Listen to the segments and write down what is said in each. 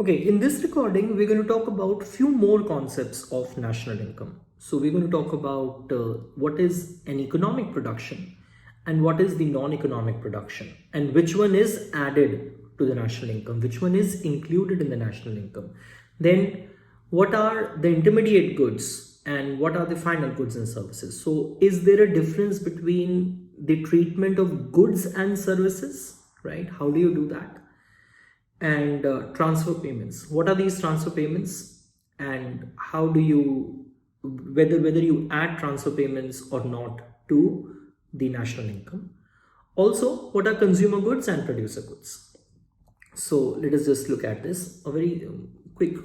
Okay, in this recording, we're going to talk about few more concepts of national income. So we're going to talk about what is an economic production and what is the non-economic production, and which one is added to the national income, which one is included in the national income. Then what are the intermediate goods and what are the final goods and services. So is there a difference between the treatment of goods and services, right? How do you do that? And transfer payments, what are these transfer payments, and how do you, whether you add transfer payments or not to the national income. Also, what are consumer goods and producer goods. So let us just look at this, a very quick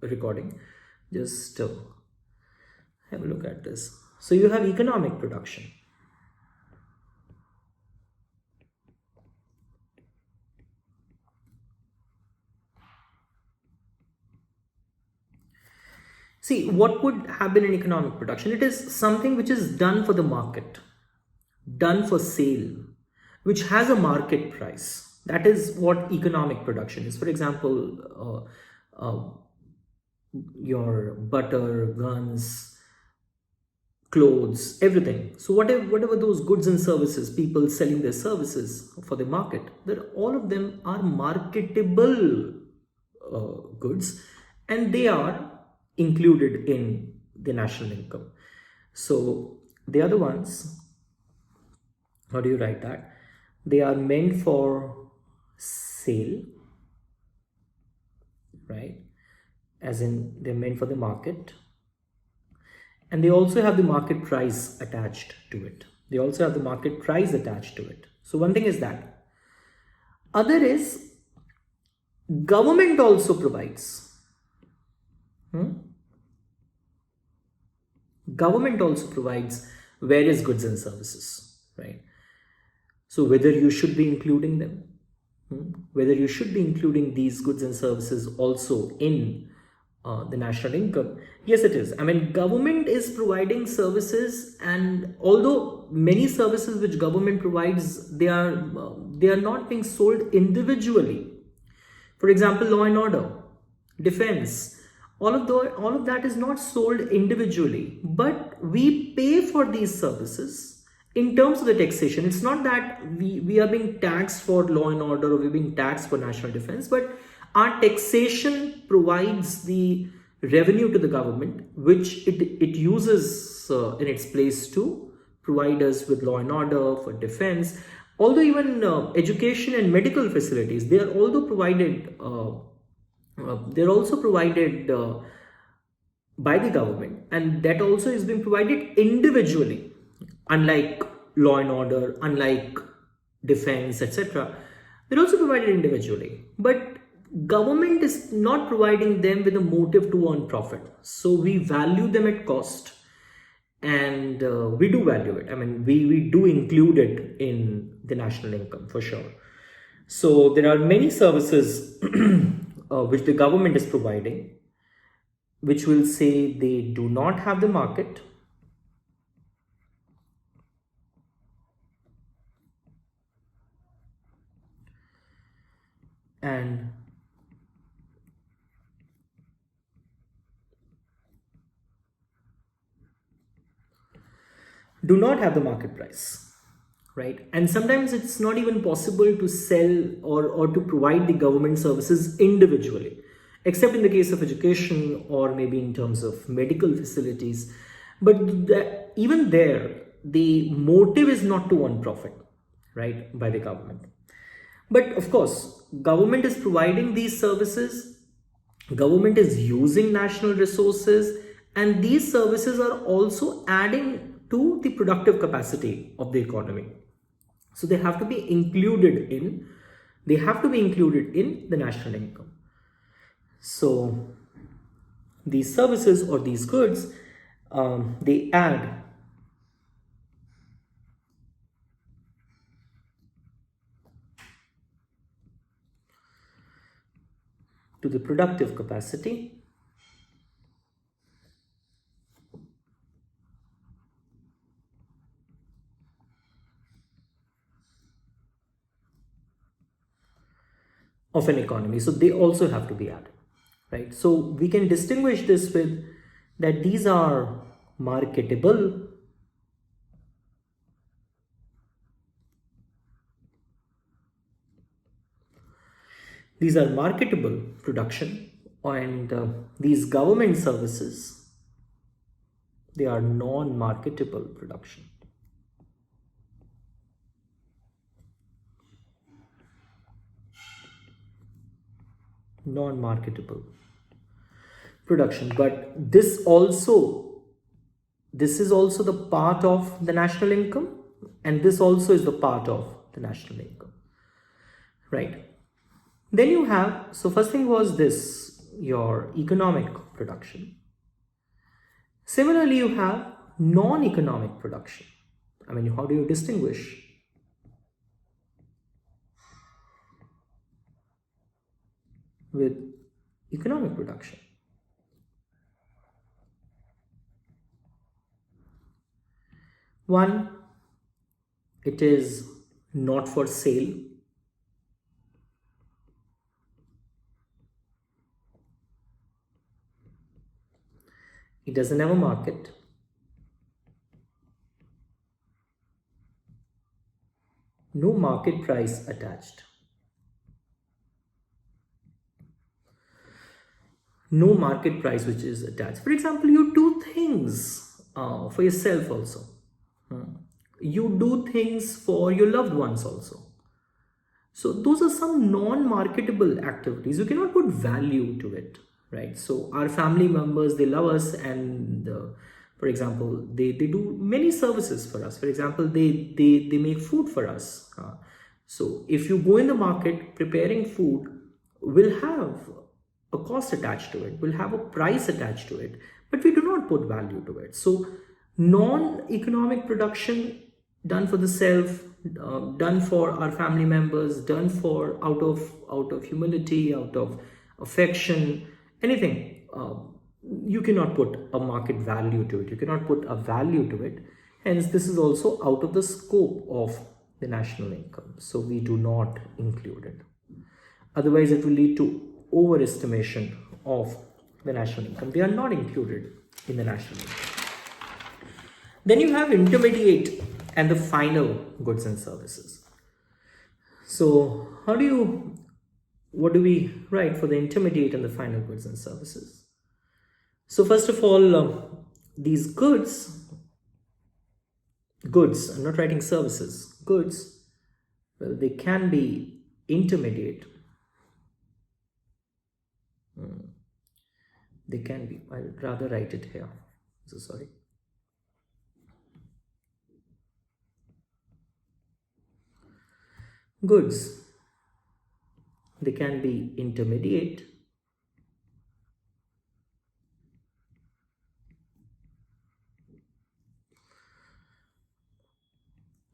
recording. Just have a look at this. So you have economic production. See, what would happen in economic production? It is something which is done for the market, done for sale, which has a market price. That is what economic production is. For example, your butter, guns, clothes, everything. So whatever those goods and services, people selling their services for the market, that all of them are marketable goods, and they are included in the national income. So they are the ones, how do you write that? They are meant for sale, right? As in, they're meant for the market. And they also have the market price attached to it. They also have the market price attached to it. So one thing is that. Other is, government also provides. Government also provides various goods and services, right? So whether you should be including them, whether you should be including these goods and services also in the national income, yes, it is. I mean, government is providing services, and although many services which government provides, they are not being sold individually. For example, law and order, defense, all of that is not sold individually, but we pay for these services in terms of the taxation. It's not that we are being taxed for law and order, or we're being taxed for national defense, but our taxation provides the revenue to the government, which it uses in its place to provide us with law and order, for defense. Although even education and medical facilities, they are also provided by the government, and that also is being provided individually, unlike law and order, unlike defense, etc. They're also provided individually, but government is not providing them with a motive to earn profit. So we value them at cost, and we do value it. I mean, we do include it in the national income for sure. So there are many services which the government is providing, which will say they do not have the market, and do not have the market price, right? And sometimes it's not even possible to sell or to provide the government services individually, except in the case of education or maybe in terms of medical facilities. But even there, the motive is not to earn profit, right, by the government. But of course, government is providing these services, government is using national resources, and these services are also adding to the productive capacity of the economy. So they have to be included in the national income. So these services or these goods, they add to the productive capacity of an economy. So they also have to be added, right? So we can distinguish this with that these are marketable, production, and these government services, they are non-marketable production. Non-marketable production. But this is also the part of the national income, and this also is the part of the national income, right? Then you have, so first thing was this, your economic production. Similarly, you have non-economic production. I mean, how do you distinguish? With economic production. One, it is not for sale. It doesn't have a market. No market price attached. No market price which is attached. For example, you do things for yourself also. You do things for your loved ones also. So those are some non-marketable activities. You cannot put value to it, right? So our family members, they love us, and for example, they do many services for us. For example, they make food for us. So if you go in the market, preparing food will have a cost attached to it, will have a price attached to it, but we do not put value to it. So non-economic production done for the self, done for our family members, done for out of humility, out of affection, anything, you cannot put a market value to it, you cannot put a value to it. Hence this is also out of the scope of the national income, so we do not include it. Otherwise it will lead to overestimation of the national income. They are not included in the national income. Then you have intermediate and the final goods and services. So what do we write for the intermediate and the final goods and services? So first of all, these goods, I'm not writing services, goods, well, they can be intermediate. They can be, I'd rather write it here, so sorry. Goods, they can be intermediate,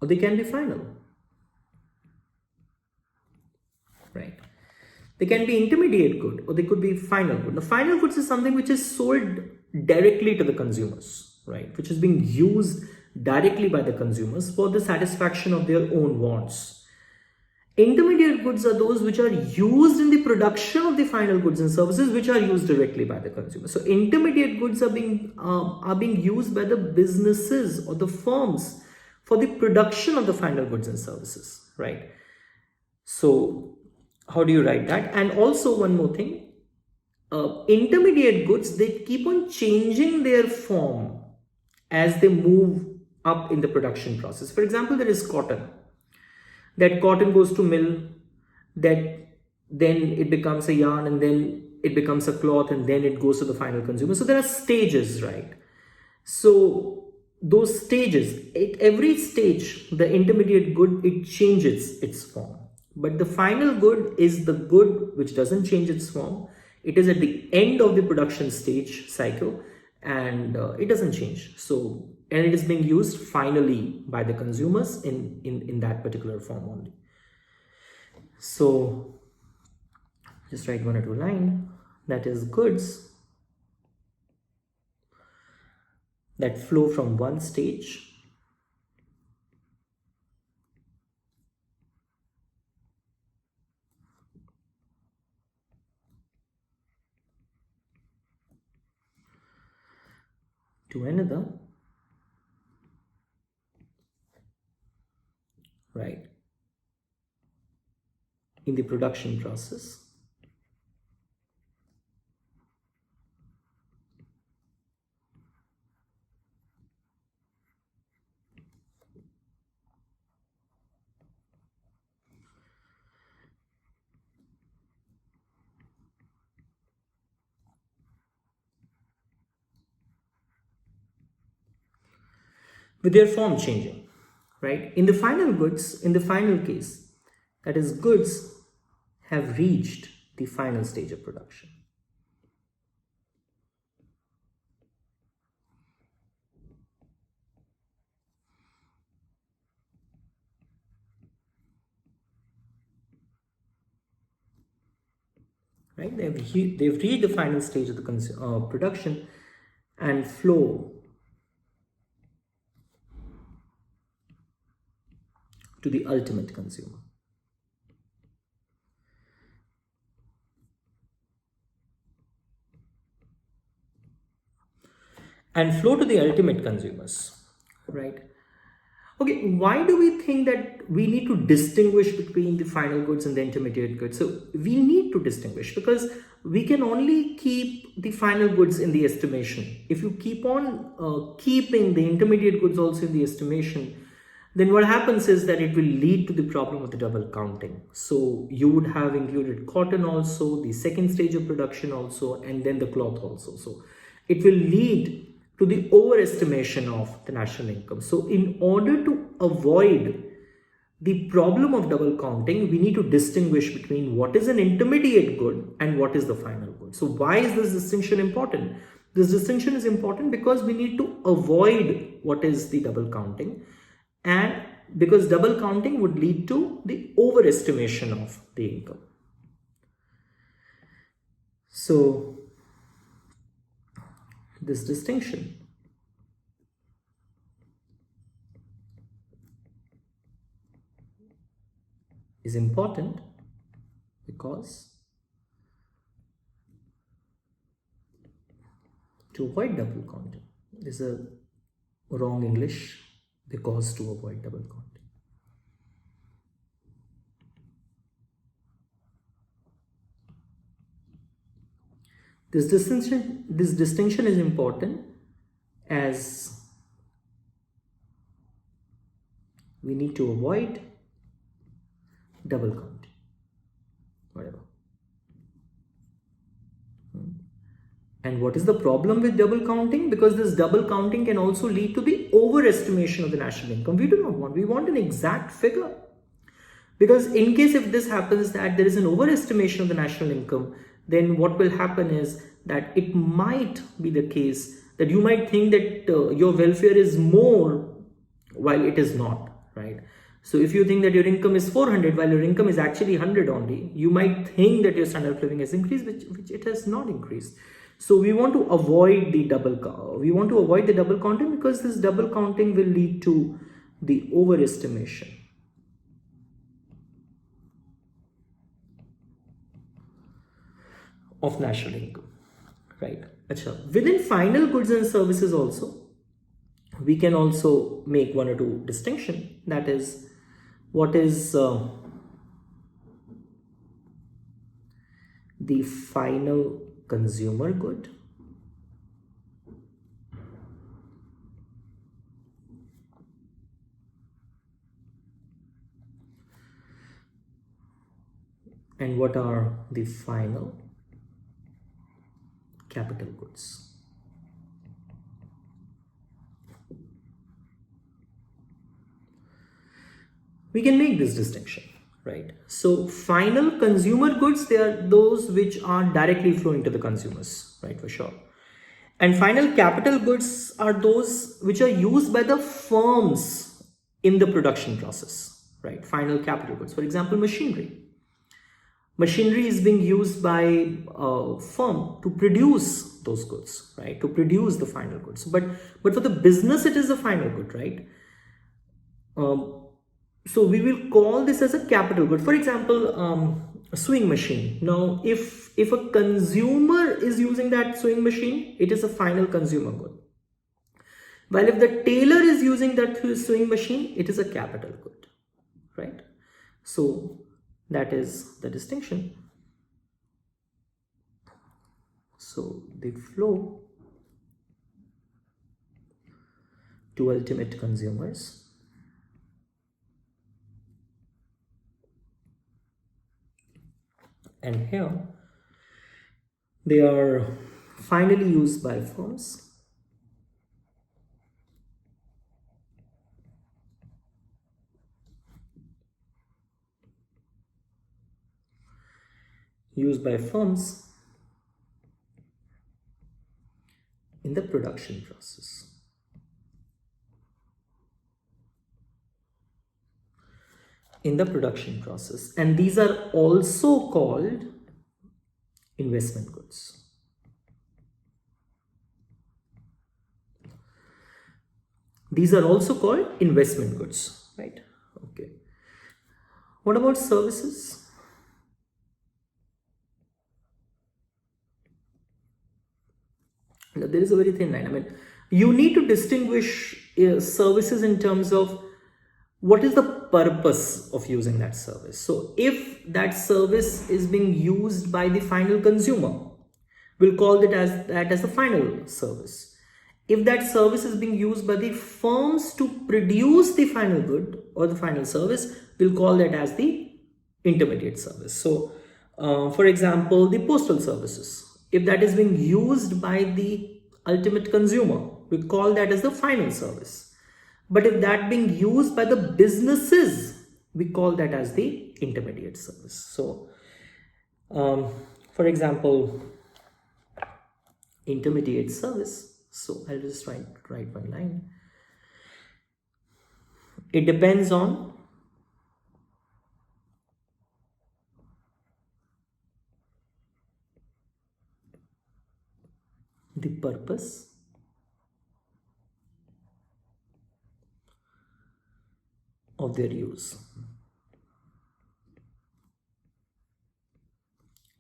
or they can be final, right? They can be intermediate good, or they could be final good. The final goods is something which is sold directly to the consumers, right? Which is being used directly by the consumers for the satisfaction of their own wants. Intermediate goods are those which are used in the production of the final goods and services, which are used directly by the consumer. So intermediate goods are being used by the businesses or the firms for the production of the final goods and services, right? So how do you write that? And also one more thing, intermediate goods, they keep on changing their form as they move up in the production process. For example, there is cotton. That cotton goes to mill, that then it becomes a yarn, and then it becomes a cloth, and then it goes to the final consumer. So there are stages, right? So those stages, at every stage, the intermediate good, it changes its form. But the final good is the good which doesn't change its form. It is at the end of the production stage cycle, and it doesn't change. So, and it is being used finally by the consumers in that particular form only. So just write one or two lines. That is goods that flow from one stage to another, right, in the production process. With their form changing, right? In the final goods, in the final case, that is, goods have reached the final stage of production. Right? They've reached the final stage of the production and flow to the ultimate consumer. And flow to the ultimate consumers, right? Okay, why do we think that we need to distinguish between the final goods and the intermediate goods? So we need to distinguish because we can only keep the final goods in the estimation. If you keep on keeping the intermediate goods also in the estimation, then what happens is that it will lead to the problem of the double counting. So you would have included cotton also, the second stage of production also, and then the cloth also. So it will lead to the overestimation of the national income. So in order to avoid the problem of double counting, we need to distinguish between what is an intermediate good and what is the final good. So why is this distinction important? This distinction is important because we need to avoid what is the double counting, and because double counting would lead to the overestimation of the income. So this distinction is important because to avoid double counting, this is a wrong English, because to avoid double counting. This distinction is important as we need to avoid double counting, whatever. And what is the problem with double counting? Because this double counting can also lead to the overestimation of the national income. We do not want, we want an exact figure. Because in case if this happens that there is an overestimation of the national income, then what will happen is that it might be the case that you might think that your welfare is more while it is not, right? So if you think that your income is 400 while your income is actually 100 only, you might think that your standard of living has increased, which it has not increased. So we want to avoid the double counting because this double counting will lead to the overestimation of national income, right? Achha. Within final goods and services also, we can also make one or two distinction. That is, what is the final consumer good, and what are the final capital goods. We can make this distinction, right? So final consumer goods, they are those which are directly flowing to the consumers, right, for sure. And final capital goods are those which are used by the firms in the production process, right? Final capital goods, for example, machinery. Machinery is being used by a firm to produce those goods, right? To produce the final goods. But for the business, it is the final good, right? So we will call this as a capital good. For example, a sewing machine. Now, if a consumer is using that sewing machine, it is a final consumer good. While if the tailor is using that sewing machine, it is a capital good, right? So that is the distinction. So the flow to ultimate consumers and here they are finally used by firms in the production process. And these are also called investment goods. Right? Okay. What about services? Now, there is a very thin line. I mean, you need to distinguish services in terms of what is the purpose of using that service. So if that service is being used by the final consumer, we'll call that as the final service. If that service is being used by the firms to produce the final good or the final service, we'll call that as the intermediate service. So for example, the postal services, if that is being used by the ultimate consumer, we call that as the final service. But if that being used by the businesses, we call that as the intermediate service. So for example, intermediate service, so I'll just write one line. It depends on the purpose of their use.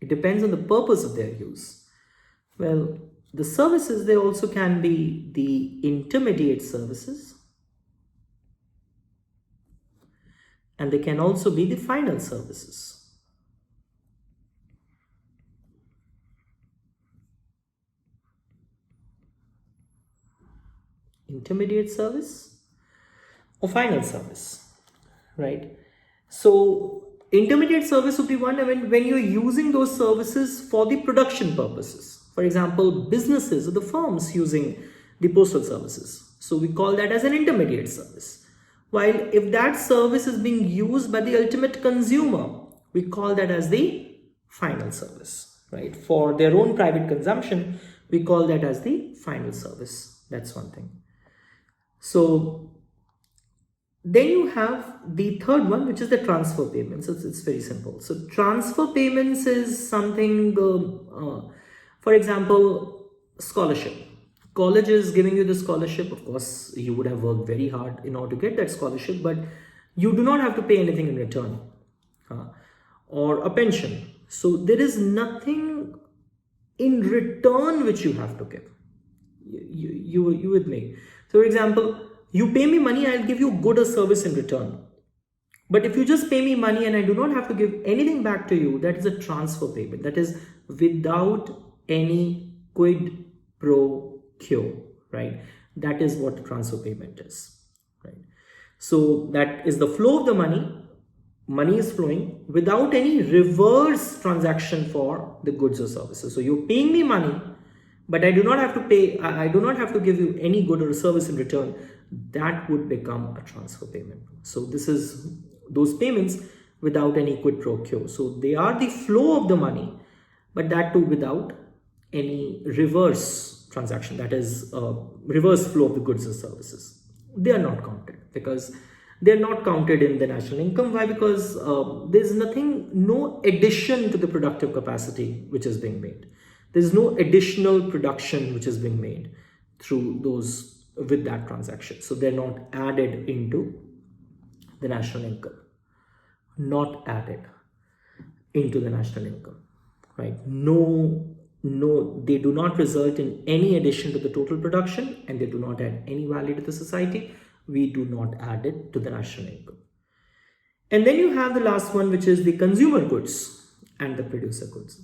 It depends on the purpose of their use. Well, the services, they also can be the intermediate services, and they can also be the final services. Intermediate service or final service, right? So intermediate service would be one, I mean, when you're using those services for the production purposes. For example, businesses or the firms using the postal services. So we call that as an intermediate service. While if that service is being used by the ultimate consumer, we call that as the final service, right? For their own private consumption, we call that as the final service. That's one thing. So then you have the third one, which is the transfer payments. It's very simple. So transfer payments is something, for example, scholarship. College is giving you the scholarship. Of course, you would have worked very hard in order to get that scholarship, but you do not have to pay anything in return. Or a pension. So there is nothing in return which you have to give. You with me? So for example, you pay me money, I'll give you good or service in return. But if you just pay me money and I do not have to give anything back to you, that is a transfer payment. That is without any quid pro quo, right? That is what transfer payment is, right? So that is the flow of the money. Money is flowing without any reverse transaction for the goods or services. So you're paying me money, but I do not have to pay, I do not have to give you any good or service in return. That would become a transfer payment. So this is those payments without any quid pro quo. So they are the flow of the money, but that too without any reverse transaction, that is reverse flow of the goods or services. They are not counted because they are not counted in the national income. Why? Because there's no addition to the productive capacity which is being made. There's no additional production which is being made through those with that transaction. So they're not added into the national income. Not added into the national income, right? No no, they do not result in any addition to the total production, and they do not add any value to the society. We do not add it to the national income. And then you have the last one, which is the consumer goods and the producer goods.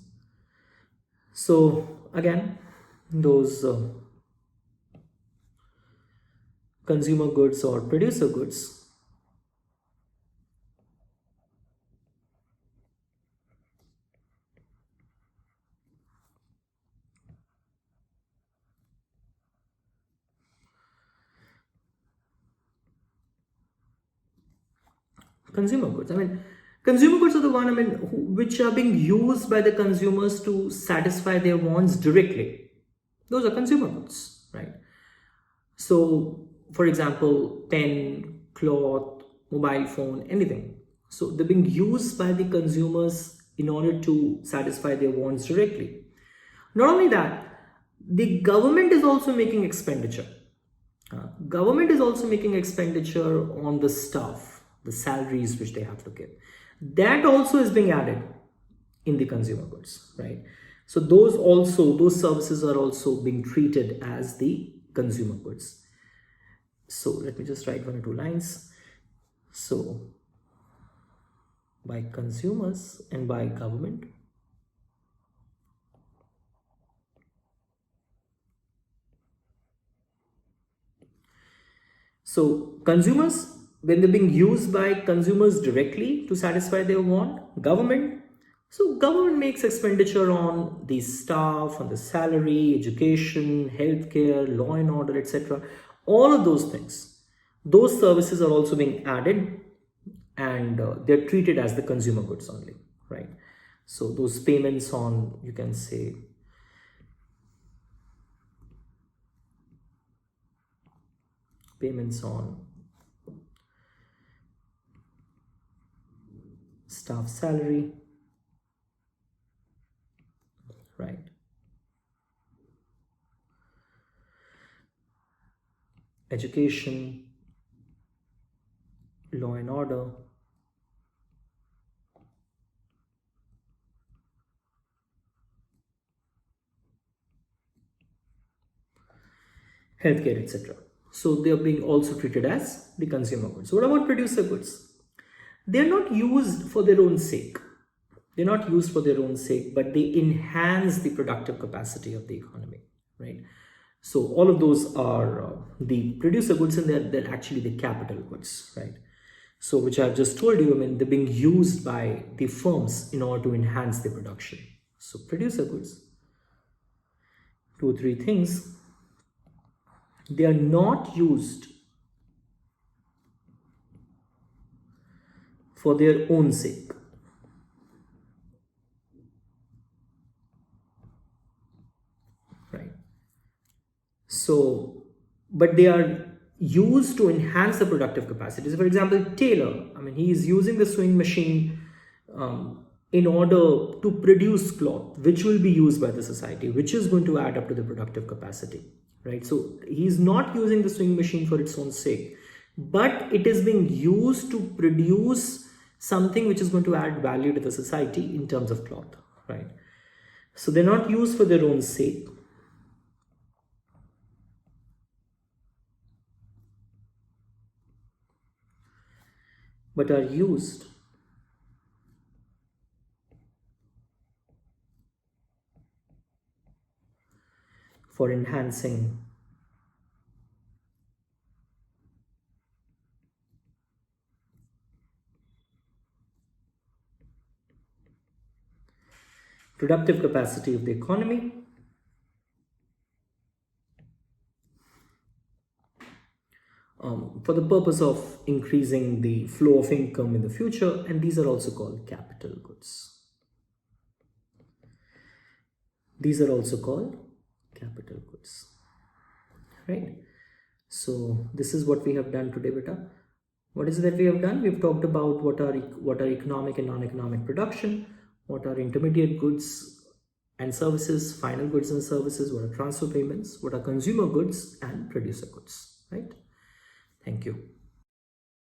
So again, those consumer goods or producer goods consumer goods. Consumer goods are the one, which are being used by the consumers to satisfy their wants directly. Those are consumer goods, right? So, for example, pen, cloth, mobile phone, anything. So they're being used by the consumers in order to satisfy their wants directly. Not only that, the government is also making expenditure. Government is also making expenditure on the staff, the salaries which they have to give. That also is being added in the consumer goods, right? So those services are also being treated as the consumer goods. So let me just write 1 or 2 lines. So by consumers and by government, so consumers, when they're being used by consumers directly to satisfy their want, government makes expenditure on the staff, on the salary, education, healthcare, law and order, etc. All of those things, those services are also being added, and they're treated as the consumer goods only, right? So those payments on, you can say, payments on staff salary, right? Education, law and order, healthcare, etc. So they are being also treated as the consumer goods. So what about producer goods? They're not used for their own sake. They're not used for their own sake, but they enhance the productive capacity of the economy, right? So all of those are the producer goods, and they're actually the capital goods, right? So which I've just told you, they're being used by the firms in order to enhance the production. So producer goods, 2 or 3 things. They are not used for their own sake. Right. So, but they are used to enhance the productive capacities. For example, tailor, he is using the sewing machine in order to produce cloth, which will be used by the society, which is going to add up to the productive capacity, right? So he is not using the sewing machine for its own sake, but it is being used to produce something which is going to add value to the society in terms of cloth, right? So they're not used for their own sake, but are used for enhancing productive capacity of the economy, for the purpose of increasing the flow of income in the future, and these are also called capital goods. These are also called capital goods, right? So this is what we have done today, beta. What is it that we have done? We've talked about what are economic and non-economic production, what are intermediate goods and services, final goods and services, what are transfer payments, what are consumer goods and producer goods, right? Thank you.